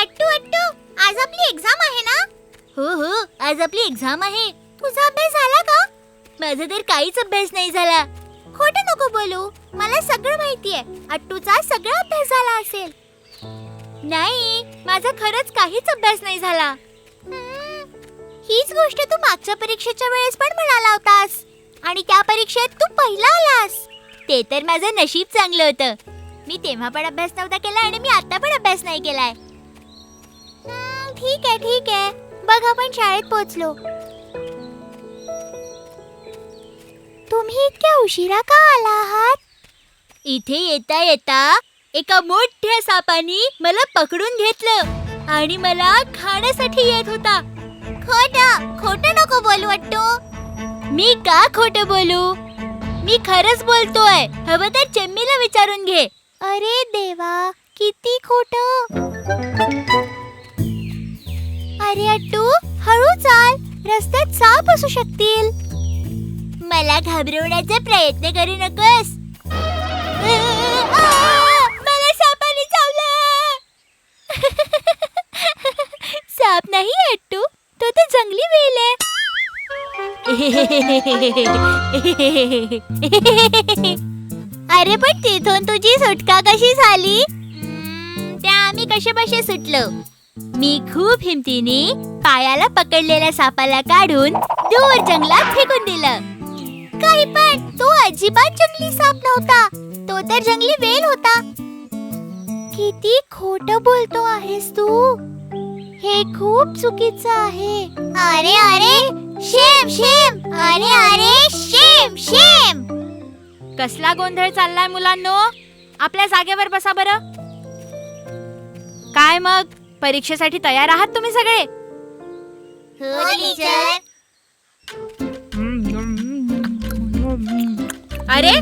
अट्टू अट्टू, आज आपली एक्झाम आहे ना? हो, आज आपली एक्झाम आहे. तुझा अभ्यास झाला का? माझा तर काहीच अभ्यास नाही झाला. खोटं नको बोलू, मला सगळं माहितीये. अट्टूचा सगळा अभ्यास झाला असेल. नाही, माझा खरंच काहीच अभ्यास नाही झाला. हीच गोष्ट तू मागच्या परीक्षेच्या वेळेस पण म्हणाला होतास, आणि त्या परीक्षेत तू पहिला आलास. ते तर माझं नशीब चांगलं होतं. मी तेव्हा पण अभ्यास नव्हता केला आणि मी आता पण अभ्यास नाही केलाय. ठीक आहे. बघ, आपण शाळेत पोहोचलो. तुम्ही इतक्या उशिरा का आला आहात? इथे येता येता एका मोठ्या सापानी मला पकडून घेतलं आणि मला खाण्यासाठी येत होता. खोटं नको बोलू अट्टू. मी का खोटं बोलू? मी खरंच बोलतोय. हवं तर चेम्मीला विचारून घे. अरे देवा, किती खोटं. अरे अट्टू, हळू चाल, रस्त्यात साप असू शकतील. मला घाबरवण्याचा प्रयत्न करू नकोस. मला सापाने चावलं. साप नाही अट्टू, तो तर जंगली वेल आहे. अरे पण तिथून तुझी सुटका कशी झाली? त्या आम्ही कसे सुटलो. मी खूप हिमतीने पायाला पकडलेल्या सापाला काढून दूर जंगलात फेकून दिलं. काही पण, तो अजिबात जंगली साप नव्हता, तो तर जंगली वेल होता. किती खोटं बोलतो आहेस तू. हे खूप चुकीचं आहे. अरे शेम. अरे शेम. कसला गोंधळ चाललाय मुलांनो? आपल्या जागेवर बसा बरं. काय मग, परीक्षेसाठी तयार आहात तुम्ही सगळे? हो टीचर. अरे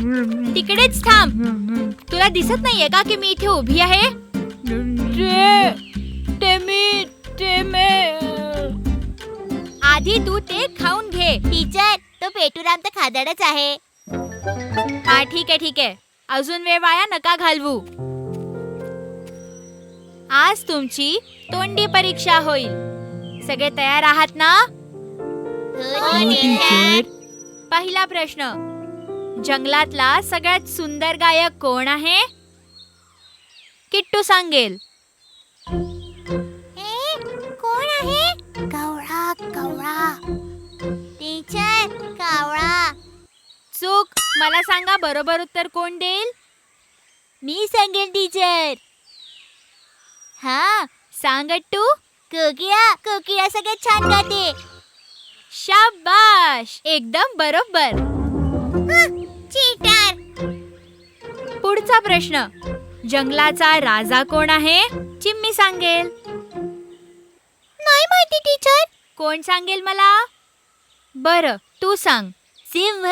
तिकडेच थांब. तुला दिसत नाहीये का की मी इथे उभी आहे? आधी तू ते खाऊन घे. टीचर, तो पेटूराम तर खादाडच आहे. हा ठीक आहे. अजून वेळ वाया नका घालवू. आज तुमची तोंडी परीक्षा होईल. सगळे तयार आहात ना? हो टीचर. पहिला प्रश्न, जंगलातला सगळ्यात सुंदर गायक कोण आहे? किट्टू सांगेल. कोण आहे? कावळा. टीचर, कावळा. चूक. मला सांगा, बरोबर उत्तर कोण देईल? मी सांगेल टीचर. हा सांग अट्टू. कोकिळा सगळ्यात छान गाते. शाबाश, एकदम बरोबर. चीटर. पुढचा प्रश्न, जंगलाचा राजा कोण आहे? चिम्मी सांगेल. नाही माहिती टीचर. कोण सांगेल मला? बरं, तू सांग. सिंह.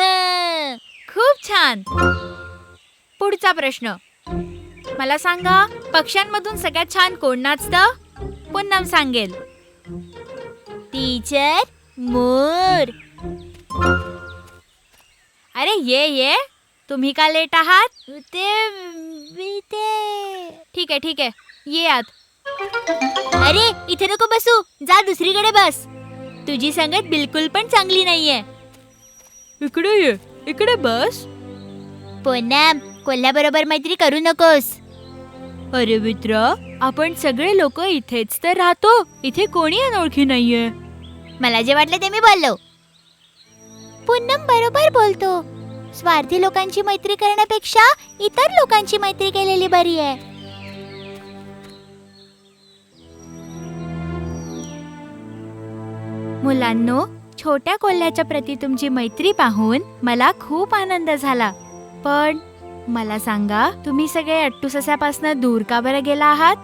खूप छान. पुढचा प्रश्न, मला सांगा, पक्ष्यांमधून सगळ्यात छान कोण नाचतं? पुन्नम सांगेल. टीचर, मोर. अरे ये. तुम्ही का लेट आहात? ठीक आहे. ये आत. अरे इथे नको बसू, जा दुसरीकडे बस. तुझी संगत बिलकुल पण चांगली नाहीये. इकडे ये, इकडे बस. पुन्नम, कोल्ह्याबरोबर मैत्री करू नकोस. अरे मित्रा, आपण सगळे लोक इथेच तर राहतो. इथे कोणी अनोळखी नाहीये. मला जे वाटलं ते मी बोललो. पुन्नम बरोबर बोलतो. स्वार्थी लोकांची मैत्री करण्यापेक्षा इतर लोकांची मैत्री केलेली बरी आहे. मुलांनो, छोट्या कोल्ह्याच्या प्रती तुमची मैत्री पाहून मला खूप आनंद झाला. पण मला सांगा, तुम्ही सगळे अट्टू सस्यापासून दूर का बरं गेला आहात?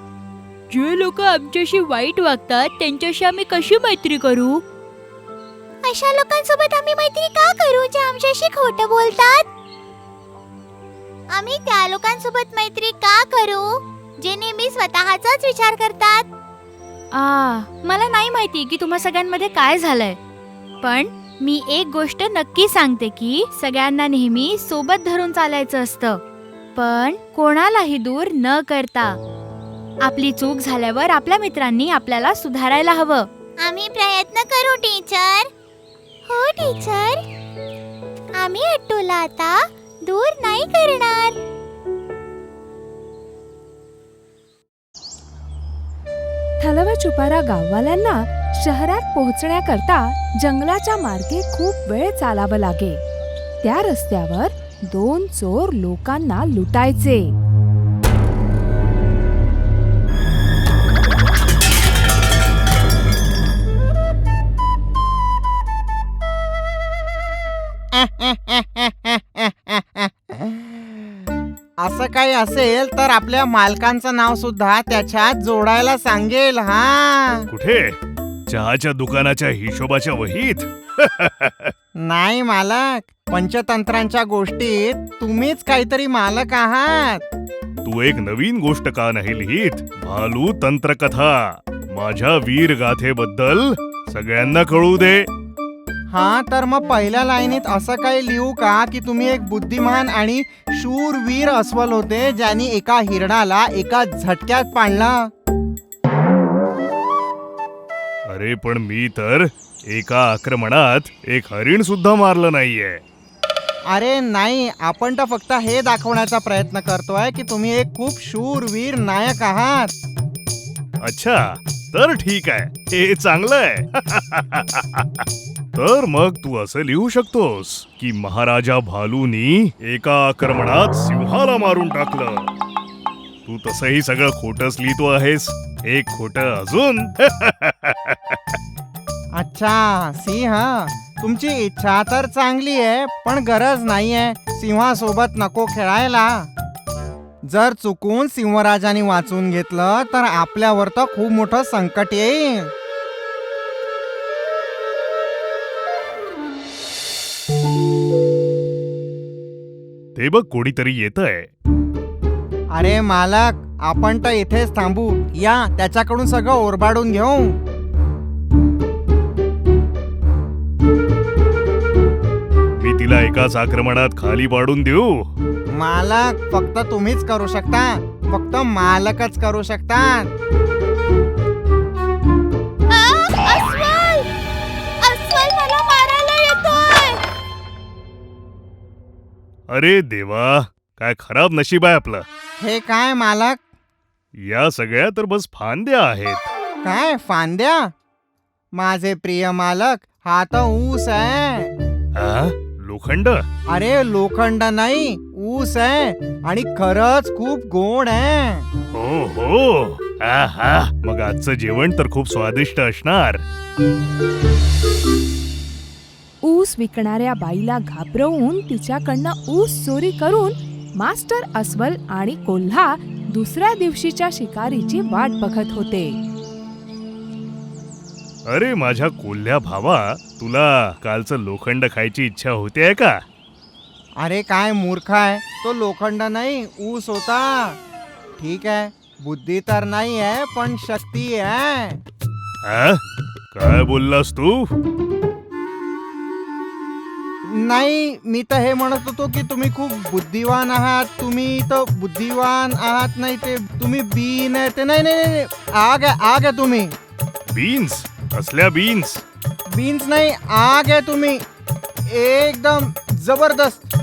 जे लोक आमच्याशी वाईट वागतात त्यांच्याशी आम्ही कशी मैत्री करू? अशा लोकांसोबत आम्ही मैत्री का करू जे आमच्याशी खोटं बोलतात? आम्ही त्या लोकांसोबत मैत्री का करू जे नेहमी स्वतःचाच विचार करतात? मला नाही माहिती की तुम्हा सगळ्यांमध्ये काय झालंय, पण मी एक गोष्ट नक्की सांगते की सगळ्यांना नेहमी सोबत धरून चालायचं असतं. पण कोणालाही दूर न करता. आपली चूक झाल्यावर आपल्या मित्रांनी आपल्याला सुधारायला हवं. आम्ही प्रयत्न करू टीचर. हो टीचर, आम्ही अट्टूला आता दूर नाही करणार. थलवचुपारा गाववाल्यांना शहरात पोहोचण्याकरता जंगलाच्या मार्गे खूप वेळ चालावं लागे. त्या रस्त्यावर 2 चोर लोकांना लुटायचे. असं काही असेल तर आपल्या मालकांचं नाव सुद्धा त्याच्यात जोडायला सांगेल. हा कुठे? चहाच्या दुकानाच्या हिशोबाच्या वहीत? नाही मालक, पंचतंत्रांच्या गोष्टीत तुम्हीच काहीतरी मालक आहात. तू एक नवीन गोष्ट का नाही लिहित? भालू तंत्रकथा माझ्या वीर गाथेबद्दल सगळ्यांना कळू दे. हा तर मग पहिल्या लाईनीत असं काही लिहू का की तुम्ही एक बुद्धिमान आणि शूरवीर अस्वल होते ज्यांनी एका हिरणाला एका झटक्यात पाडलं. अरे पण मी तर एका आक्रमणात एक हरिण सुद्धा मारलं नाहीये. अरे नाही, आपण तर फक्त हे दाखवण्याचा प्रयत्न करतोय की तुम्ही एक खूप शूरवीर नायक आहात. अच्छा, तर ठीक आहे, हे चांगलं आहे. तर मग तू असं लिहू शकतोस की महाराजा भालूनी एका आक्रमणात सिंहाला मारून टाकलं. तू तसंही सगळं खोटंच लिहितो आहेस. एक खोटं अजून. अच्छा सिंह, तुमची इच्छा तर चांगली आहे पण गरज नाहीये. सिंहासोबत नको खेळायला. जर चुकून सिंहराजाने वाचून घेतलं तर आपल्यावर तर खूप मोठं संकट येईल. ते बघ, कोणीतरी येतंय. अरे मालक, आपण तर इथेच थांबू. या त्याच्याकडून सगळं ओरबाडून घेऊ. मी तिला एकाच आक्रमणात खाली पाडून देऊ? मालक, फक्त तुम्हीच करू शकता. फक्त मालकच करू शकतात. अस्वल! अस्वल मला मारायला येतोय. अरे देवा, काय खराब नशीब आहे आपलं. हे काय मालक? या सगळ्या तर बस फांद्या आहेत. काय फांद्या? माझे प्रिय मालक, हा तर ऊस आहे. आ? लोखंड? अरे लोखंड नाही, ऊस आहे आणि खरंच खूप गोड आहे. हो हो. आहा, मग आजचं जेवण तर खूप स्वादिष्ट असणार. ऊस विकणाऱ्या बाईला घाबरवून तिच्याकडनं ऊस चोरी करून मास्टर अस्वल आणि कोल्हा दुसऱ्या दिवशीच्या शिकारीची वाट बघत होते. अरे माझ्या कोल्ह्या भावा, तुला कालचं लोखंड खायची इच्छा होते का? अरे काय मूर्ख आहे, तो लोखंड नाही ऊस होता. ठीक आहे, बुद्धी तर नाही आहे पण शक्ती आहे. आ? काय बोललास तू? नाही, मी तर हे म्हणत होतो की तुम्ही खूप बुद्धिवान आहात. तुम्ही तर बुद्धिवान आहात. नाही ते तुम्ही बीन आहे ते. नाही नाही नाही, आग आहे तुम्ही. बीन्स? कसल्या बीन्स? बीन्स नाही, आग आहे तुम्ही. एकदम जबरदस्त.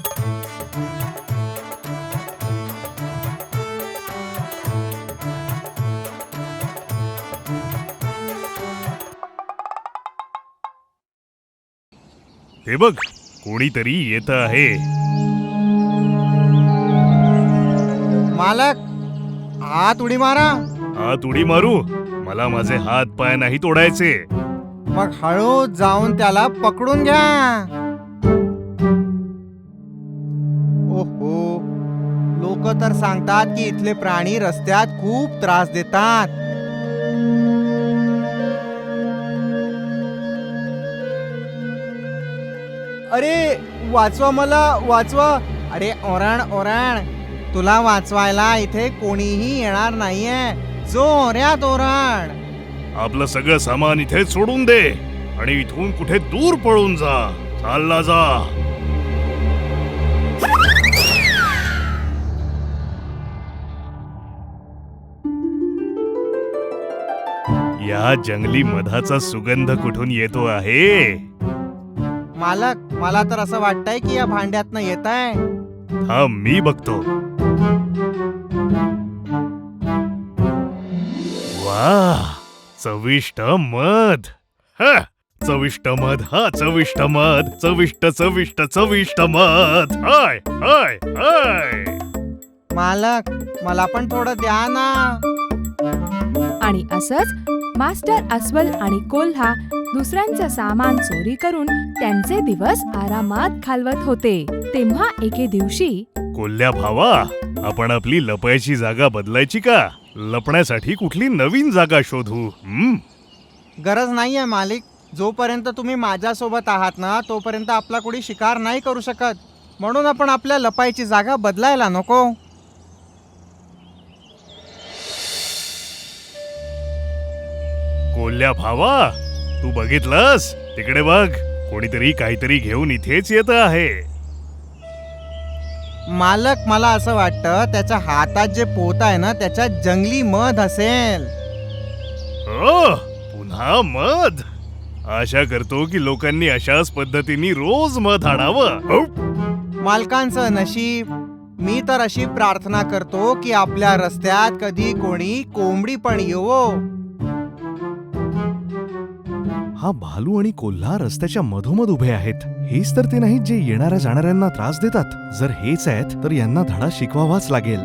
ते बघ, कोणीतरी येत आहे. मालक, हात उडी मारा. हात उडी मारू? मला माझे हात पाय नाही तोडायचे. मग हळू जाऊन त्याला पकडून घ्या. ओहो, लोक तर सांगतात की इथले प्राणी रस्त्यात खूप त्रास देतात. अरे वाचवा, मला वाचवा. अरे ओरण ओरण, तुला वाचवायला इथे कोणीही येणार नाहीये. जोऱ्यात ओरण. आपलं सगळं सामान इथे सोडून दे आणि इथून कुठे दूर पळून जा. चालला जा. या जंगली मधाचा सुगंध कुठून येतो आहे? मालक, मला तर असं वाटतंय की या भांड्यातनं येत आहे. हा मी बघतो. वा, चविष्ट मध. हा, चविष्ट मध, हा चविष्ट मध, चविष्ट चविष्ट चविष्ट मध. हाय हाय हाय. मालक, मला पण थोडं द्या ना. आणि असंच मास्टर अस्वल आणि कोल्हा दुसऱ्यांचं सामान चोरी करून त्यांचे दिवस आरामात घालवत होते. तेव्हा एके दिवशी कोल्ह्या भावा, आपण आपली लपायची जागा बदलायची का? लपण्यासाठी कुठली नवीन जागा शोधू. गरज नाहीये मालिक. जोपर्यंत तुम्ही माझ्यासोबत आहात ना, तोपर्यंत आपला कोणी शिकार नाही करू शकत. म्हणून आपण आपल्या लपायची जागा बदलायला नको. कोल्ह्या भावा, तू बघितलंस? तिकडे बघ, कोणीतरी काहीतरी घेऊन इथेच येत आहे. मालक, मला असं वाटतं त्याच्या हातात जे पोत आहे ना, त्याच्यात जंगली मध असेल. पुन्हा मध? आशा करतो की लोकांनी अशाच पद्धतीने रोज मध आणावं. मालकांचं नशीब. मी तर अशी प्रार्थना करतो की आपल्या रस्त्यात कधी कोणी कोंबडी पण येवो. हा भालू आणि कोल्हा रस्त्याच्या मधोमध उभे आहेत. हेच तर ते नाहीत जे येणाऱ्या जाणाऱ्यांना त्रास देतात. जर हेच आहेत तर यांना धडा शिकवावाच लागेल.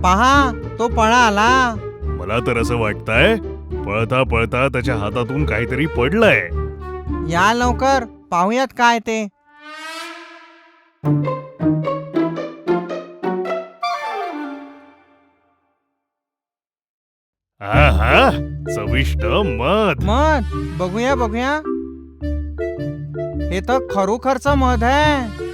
पहा, तो पळाला. मला तर असं वाटतंय पळता पळता त्याच्या हातातून काहीतरी पडलंय. या लवकर, पाहूयात काय ते. आहा, चविष्ट मध. मध, बघूया बघूया. हे तर खरोखरचं मध आहे.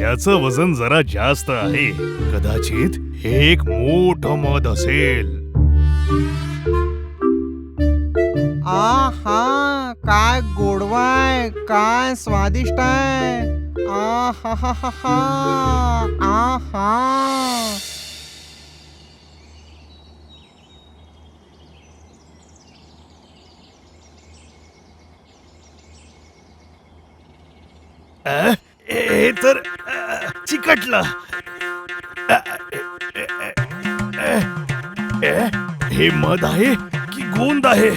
याचं वजन जरा जास्त आहे. कदाचित हे एक मोठं मध असेल. आहा, काय गोडवा आहे, काय स्वादिष्ट आहे. आहा हा हा हा. आहा. हे तर चिकटलं. हे मध आहे की गोंद आहे?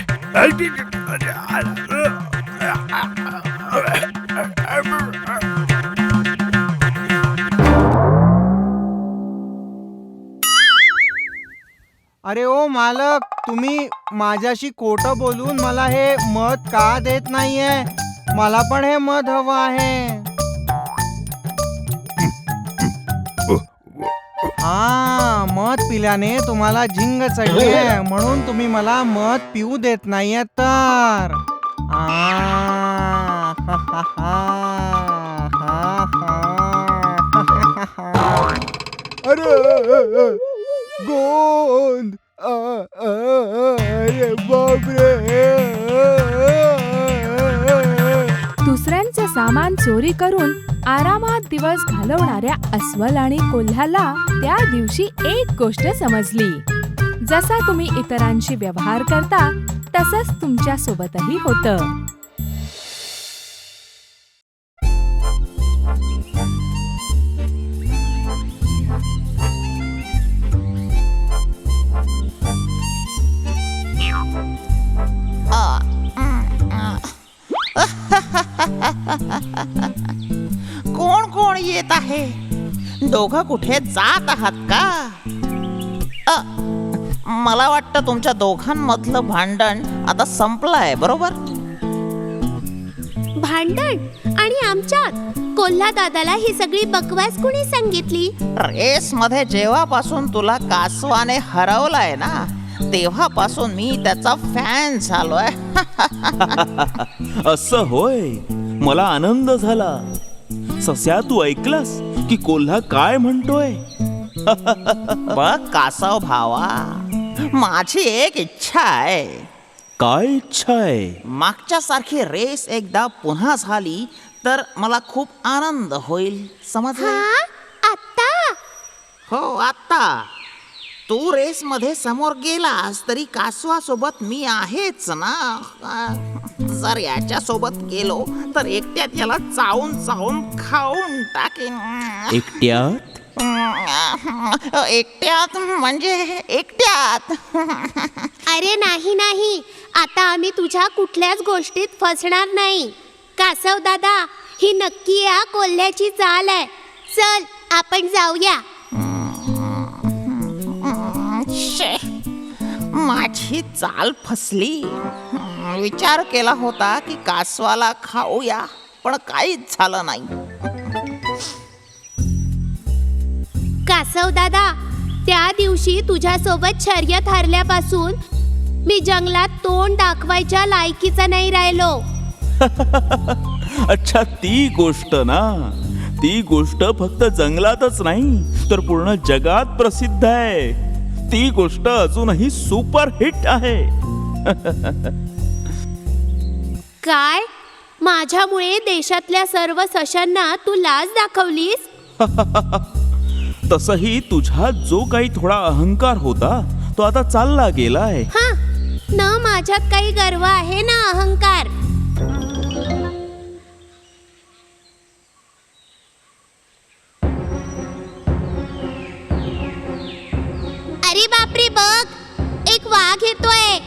अरे ओ मालक, तुम्ही माझ्याशी खोटं बोलून मला हे मध का देत नाहीये? मला पण हे मध हवं आहे. हा, मध पिल्याने तुम्हाला झिंग चढली आहे, म्हणून तुम्ही मला मध पिऊ देत नाहीये तर. आ, हा, हा, हा, हा, हा. अरे गोंद. अरे बापरे. दुसऱ्यांचं सामान चोरी करून आरामात दिवस घालवणाऱ्या अस्वल आणि कोल्ह्याला त्या दिवशी एक गोष्ट समजली. जसा तुम्ही इतरांशी व्यवहार करता तसंच तुमच्या सोबतही होतं. कोण कोण येत आहे? दोघं कुठे जात आहात का? मला वाटतं तुमच्या दोघांमधलं भांडण आता संपलं आहे, बरोबर? भांडण आणि आमच्यात? कोल्हा दादाला ही सगळी बकवास कुणी सांगितली? रेस मध्ये जेव्हापासून तुला कासवाने हरवलाय ना, तेव्हापासून मी त्याचा फॅन झालोय. असं होय, मला आनंद झाला. सस्या, तू ऐकलास की कोल्हा काय म्हणतोय? बघ कासव भावा, माझी एक इच्छा आहे. काय इच्छा आहे? मागच्या सारखी रेस एकदा पुन्हा झाली तर मला खूप आनंद होईल. समजलं? हा आता हो, आता तू रेस मध्ये समोर गेलास तरी कासवासोबत मी आहेच ना. जर याच्या सोबत गेलो तर एकट्यात याला चावून चावून खाऊन टाकेन. एकट्यात? एकट्यात म्हणजे एकट्यात. अरे नाही नाही, आता आम्ही तुझ्या कुठल्याच गोष्टीत फसणार नाही. कासव दादा, ही नक्की या कोल्ह्याची चाल आहे. चल आपण जाऊया. शे, माझी चाल फसली. विचार केला होता की कासवाला खाऊया, पण काहीच झालं नाही. कासव दादा, त्या दिवशी तुझ्यासोबत शर्यत हरल्यापासून मी जंगलात तोंड दाखवायच्या लायकीचा नाही राहिलो. अच्छा, ती गोष्ट ना. ती गोष्ट फक्त जंगलातच नाही तर पूर्ण जगात प्रसिद्ध आहे. ती गोष्ट अजूनही सुपर हिट आहे. काय? माझ्यामुळे देशातल्या सर्व सशांना तू लाज दाखवलीस? तसही तुझ्यात जो काही थोडा अहंकार होता तो आता चालला गेलाय. हा, न माझ्यात काही गर्व आहे ना अहंकार. अरे बापरे, बघ, एक वाघ येतोय.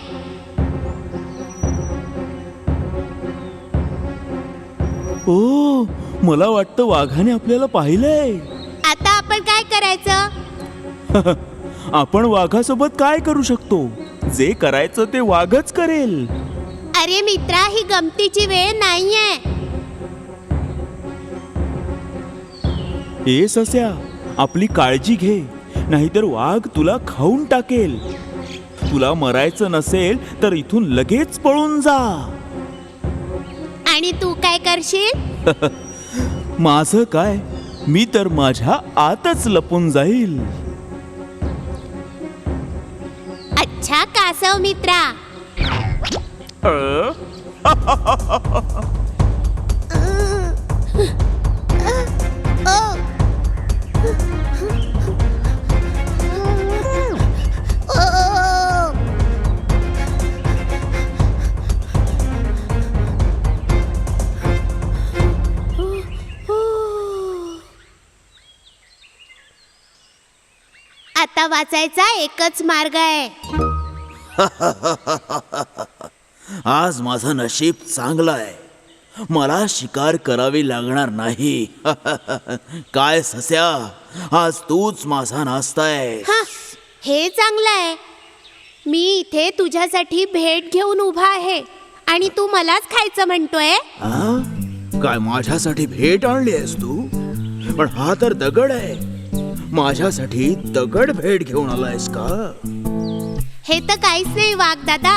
ओ, मला वाटतं वाघाने आपल्याला पाहिलंय. आता आपण काय करायचं? आपण वाघासोबत काय करू शकतो? जे करायचं ते वाघच करेल. अरे मित्रा, ही गमतीची वेळ नाहीये. ए सस्या, आपली काळजी घे, नाहीतर वाघ तुला खाऊन टाकेल. तुला मरायचं नसेल तर इथून लगेच पळून जा. आणि तू काय करशील? माझं काय, मी तर माझ्या आतच लपून जाईल. अच्छा कासव मित्रा. आता वाचायचा एकच मार्ग आहे. आज माझं नशीब चांगलं आहे. मला शिकार करावी लागणार नाही. काय सस्या, आज तूच माझा नाश्ता आहे. हा, हे चांगलं आहे. मी इथे तुझ्यासाठी भेट घेऊन उभा आहे आणि तू मलाच खायचं म्हणतोय. काय माझ्यासाठी भेट आणली आहेस तू? पण हा तर दगड आहे. माझ्यासाठी दगड भेट घेऊन आलायस का? हे तर काहीच नाही वाघ दादा.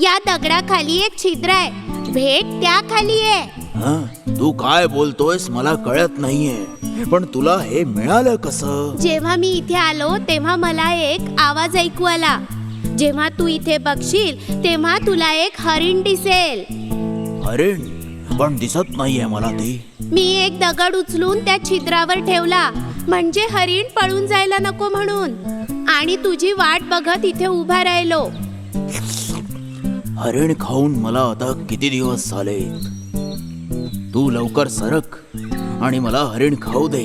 या दगडाखाली एक छिद्र आहे. भेट त्या खाली आहे. तू काय बोलतोयस मला कळत नाहीये. पण तुला हे मिळालं कसं? जेव्हा मी इथे आलो तेव्हा मला एक आवाज ऐकू आला. जेव्हा तू इथे बघशील तेव्हा तुला एक हरिण दिसेल. हरिण? पण दिसत नाहीये मला ती. मी एक दगड उचलून त्या छिद्रावर ठेवला, म्हणजे हरिण पळून जायला नको म्हणून. आणि तुझी वाट बघत इथे उभा राहिलो. हरिण खाऊन मला आता किती दिवस झाले. तू लवकर सरक आणि मला हरिण खाऊ दे.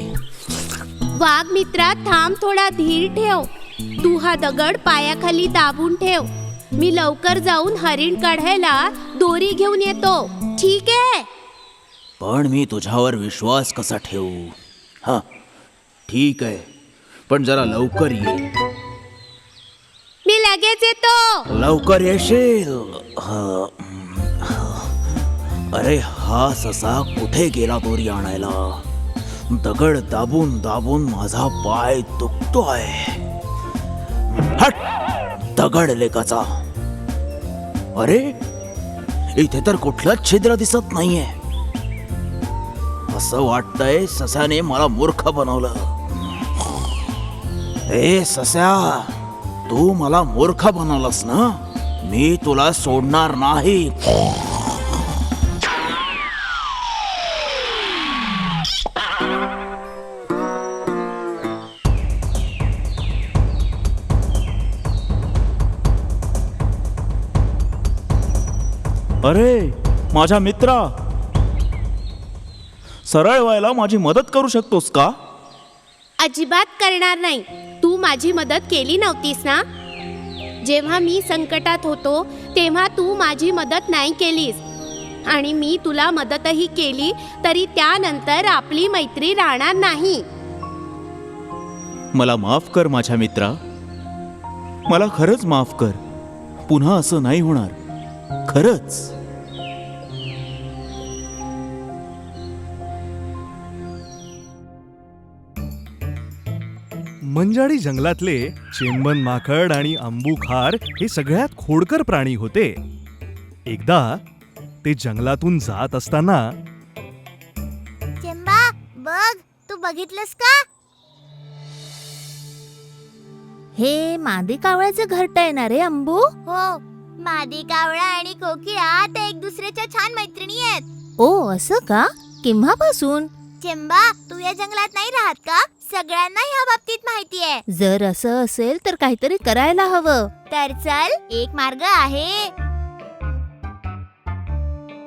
वाघ मित्रा, थांब, थोडा धीर ठेव. तू हा दगड पायाखाली दाबून ठेव. मी लवकर जाऊन हरिण काढायला दोरी घेऊन येतो. ठीक आहे? पण मी तुझ्यावर विश्वास कसा ठेवू? हा, ठीक आहे, पण जरा लवकर ये. मी लगेच येतो. लवकर येशील? अरे हा ससा कुठे गेला दोरी आणायला? दगड दाबून दाबून माझा पाय दुखतोय. हट, दगड लेकाचा. अरे इथे तर कुठलंच छिद्र दिसत नाहीये. असं वाटतंय ससाने मला मूर्ख बनवलं. ए सस्या, तू मला मूर्ख बनवलंस ना. मी तुला सोडणार नाही. अरे माझ्या मित्रा, सरळ व्हायला माझी मदत करू शकतोस का? अजिबात करणार नाही. तू माझी मदत केली नव्हतीस ना. जेव्हा मी संकटात होतो तेव्हा तू माझी मदत नाही केलीस, आणि मी तुला मदतही केली तरी त्यानंतर आपली मैत्री राहणार नाही. मला माफ कर माझ्या मित्रा, मला खरंच माफ कर. पुन्हा असं नाही होणार, खरंच. मंजाडी जंगलातले चेंबन माकड आणि अंबुखार हे सगळ्यात खोडकर प्राणी होते. एकदा ते जंगलातून जात असताना चेंबा, बघ, तू बघितलंस का? हे मादी कावळ्याचं घरट आहे ना रे अंबू? हो, मादी कावळा आणि कोकिळा ते एक दुसऱ्याच्या छान मैत्रिणी आहेत. ओ असं का? केव्हापासून? चेंबा, तू या जंगलात नाही राहत का? सगळ्यांना ह्या बाबतीत माहिती आहे. जर असं असेल तर काहीतरी करायला हवं. तर चल, एक मार्ग आहे.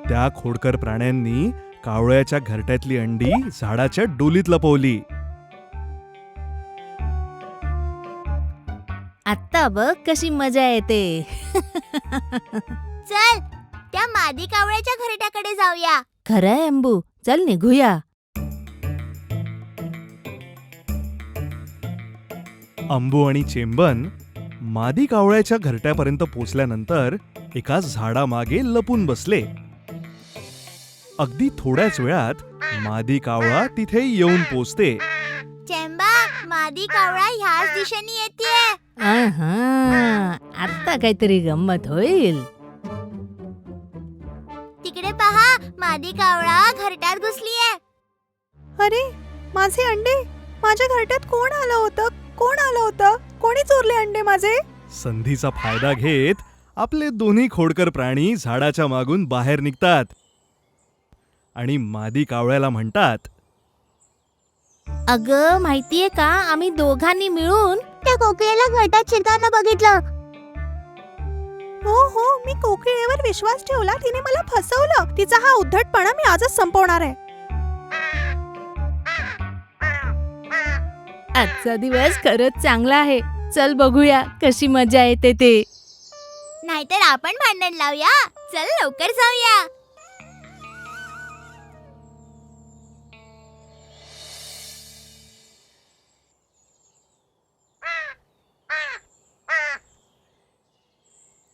त्या खोडकर प्राण्यांनी कावळ्याच्या घरट्यातली अंडी झाडाच्या डोलीत लपवली. आता बघ कशी मजा येते. चल, त्या मादी कावळ्याच्या घरट्याकडे जाऊया. खरंय अंबू, चल निघूया. अंबू आणि चेंबन मादी कावळ्याच्या घरट्यापर्यंत पोचल्यानंतर एका झाडामागे लपून बसले. अगदी थोड्याच वेळात मादी कावळा तिथे येऊन पोचते. चेंबा, मादी कावळा ह्याच दिशेने येतेय. आता काहीतरी गंमत होईल. तिकडे पहा, मादी कावळा घरट्यात घुसलीये. अरे माझे अंडे, माझ्या घरट्यात कोण आलं होतं? कोण आलं होतं? कोणी चोरले अंडे माझे? संधीचा फायदा घेत आपले दोन्ही खोडकर प्राणी झाडाच्या मागून बाहेर निघतात आणि मादी कावळ्याला म्हणतात, अगं माहितीये का, आम्ही दोघांनी मिळून त्या कोकिळेला घरट्यात शिरताना बघितलं. हो हो, मी कोकिळेवर विश्वास ठेवला, तिने मला फसवलं. तिचा हा उद्धटपणा मी आजच संपवणार आहे. आजचा दिवस खरंच चांगला आहे. चल बघूया कशी मजा येते ते. नाहीतर आपण भांडण लावूया. चल लवकर जाऊया.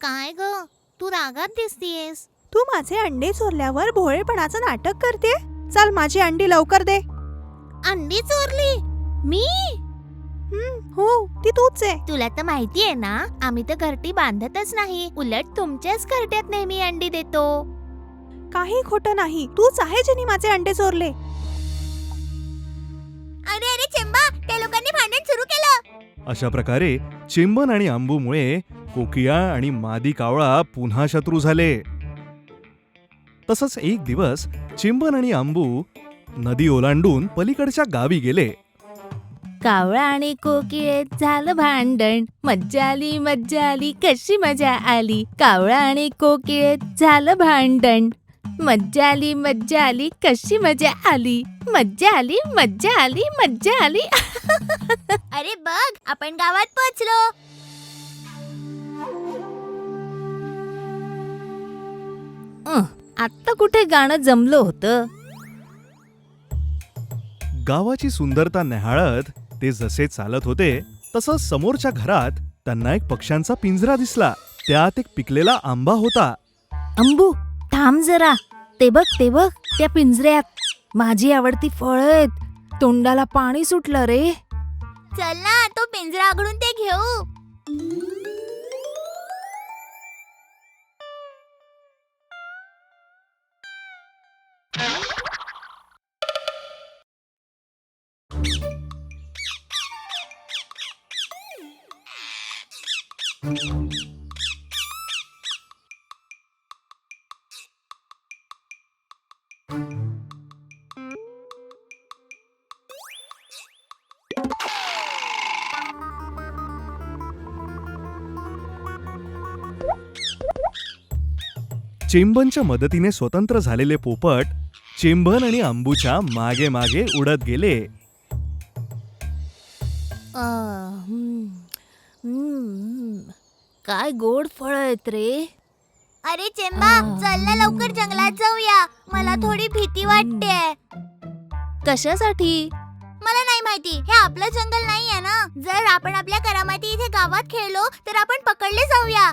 काय ग, तू रागात दिसतीयेस. तू माझे अंडे चोरल्यावर भोळेपणाचं नाटक करते. चल माझी अंडी लवकर दे. अंडी चोरली? मी? हो, ती तूच आहे. तुला तर माहितीये ना, आम्ही तर घरटी बांधतच नाही. उलट तुमच्याच घरट्यात नेहमी अंडी देतो. काही खोटं नाही, तूच आहे जिने माझे अंडे चोरले. अरे अरे चेंबा, त्या लोकांनी भांडण सुरू केलं. अशा प्रकारे चेंबन आणि अंबूमुळे कोकिळा आणि मादी कावळा पुन्हा शत्रू झाले. तसंच एक दिवस चेंबन आणि अंबू नदी ओलांडून पलीकडच्या गावी गेले. कावळा आणि कोकिळेत झालं भांडण, मज्जा आली मज्जा आली, कशी मजा आली. कावळा आणि कोकिळेत झालं भांडण, मज्जा आली मज्जा आली, कशी मजा आली. मज्जा आली मज्जा आली मज्जा आली. अरे बघ, आपण गावात पोहोचलो. आता कुठे गाणं जमलं होतं. गावाची सुंदरता न्याहाळत ते जसे चालत होते तसं समोरच्या घरात त्यांना एक पक्ष्यांचा पिंजरा दिसला. त्यात एक पिकलेला आंबा होता. अंबू थांब जरा. ते बघ ते बघ, त्या पिंजऱ्यात माझी आवडती फळं आहेत. तोंडाला पाणी सुटलं रे. चल ना, तो पिंजरा उघडून ते घेऊ. चेंबनच्या मदतीने स्वतंत्र झालेले पोपट चेंबन आणि अंबूच्या मागे मागे उडत गेले. काय गोड फळ आहेत रे. अरे चेंबा, चल ना लवकर जंगलात जाऊया. मला थोडी भीती वाटते. कशासाठी? मला नाही माहिती. हे आपलं जंगल नाहीये ना. जर आपण आपल्या करामाती इथे गावात खेळलो तर आपण पकडले जाऊया.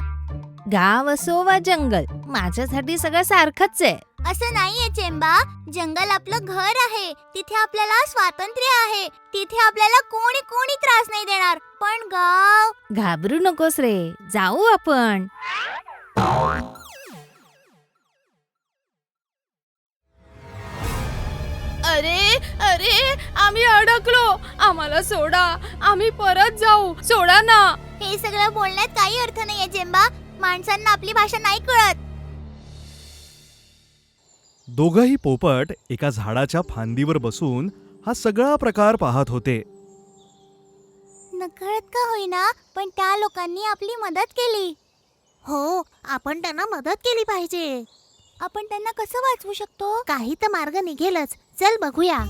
गाव असो वा जंगल, माझ्यासाठी सगळं सारखंच आहे. असं नाहीये चेंबा. जंगल आपलं घर आहे. तिथे आपल्याला स्वातंत्र्य आहे. तिथे आपल्याला कोणी त्रास नाही देणार. पण गाव, घाबरू नकोस रे, जाऊ आपण. अरे अरे, आम्ही अडकलो. आम्हाला सोडा, आम्ही परत जाऊ. सोडा ना. हे सगळं बोलण्यात काही अर्थ नाहीये चेंबा. माणसांना आपली भाषा नाही कळत. दोघंही पोपट एका झाडाच्या फांदीवर बसून हा सगळा प्रकार पाहत होते. नकळत का होईना, पण त्या लोकांनी आपली मदत केली. हो, आपण त्यांना मदत केली पाहिजे. आपण त्यांना कसं वाचवू शकतो? काही तर मार्ग निघेलच. चल बघूया.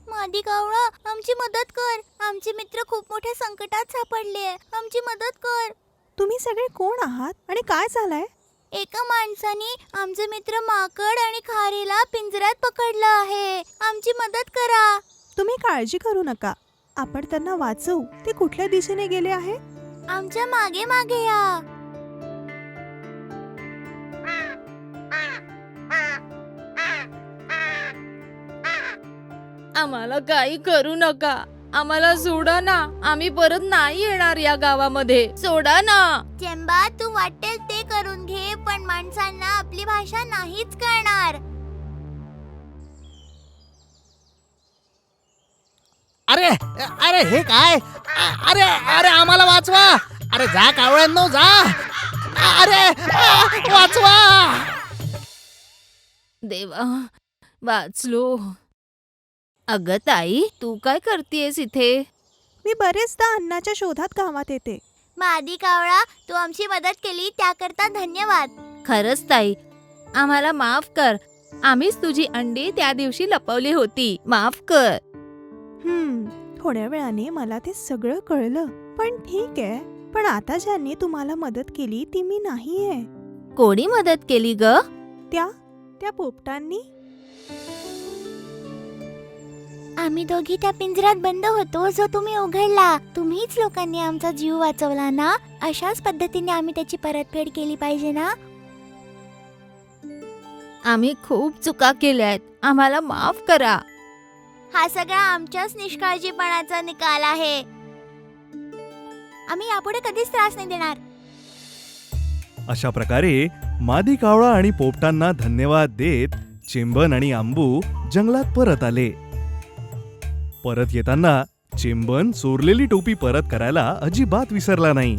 मादी कावळा, आमची मदत कर. आमचे मित्र खूप मोठ्या संकटात सापडले. आमची मदत कर. तुम्ही सगळे कोण आहात आणि काय झालंय? एका माणसाने आमचे मित्र माकड आणि खारीला पिंजऱ्यात पकडलं आहे. आमची मदत करा. तुम्ही काळजी करू नका, आपण त्यांना वाचवू. ते कुठल्या दिशेने गेले आहे? आमच्या मागे मागे या. आम्हाला काही करू नका. आम्हाला सोडा ना. आम्ही परत नाही येणार या गावामध्ये. सोडा ना. चेंबा, तू वाटेल ते करून घे, पण माणसांना आपली भाषा नाहीच कळणार. अरे अरे, हे काय? अरे अरे, आम्हाला वाचवा. अरे जा कावळ्यांनो, जा. अरे वाचवा. देवा, वाचलो. अगं ताई, तू काय करतेयस इथे? मी बरेचदा अन्नाच्या शोधात गावात येते. मादी कावळा, तू आमची मदत केली त्याकरता धन्यवाद. खरंच ताई, आम्हाला माफ कर. आम्हीच तुझी अंडी त्या दिवशी लपवली होती. माफ कर. थोड्या वेळाने मला ते सगळं कळलं. पण ठीक आहे. पण आता ज्यांनी तुम्हाला मदत केली ती मी नाहीये. कोणी मदत केली ग? त्या पोपटांनी. आम्ही दोघी त्या पिंजऱ्यात बंद होतो, जो तुम्ही उघडला. तुम्हीच लोकांनी आमचा जीव वाचवला ना. अशाच पद्धतीने आम्ही त्याची परतफेड केली पाहिजे ना. आम्ही खूप चुका केल्यात. आम्हाला माफ करा. हा सगळा आमच्याच निष्काळजीपणाचा निकाल आहे. आम्ही यापुढे कधीच त्रास नाही देणार. अशा प्रकारे मादी कावळा आणि पोपटांना धन्यवाद देत चेंबन आणि अंबू जंगलात परत आले. परत येताना चेंबन चोरलेली टोपी परत करायला अजिबात विसरला नाही.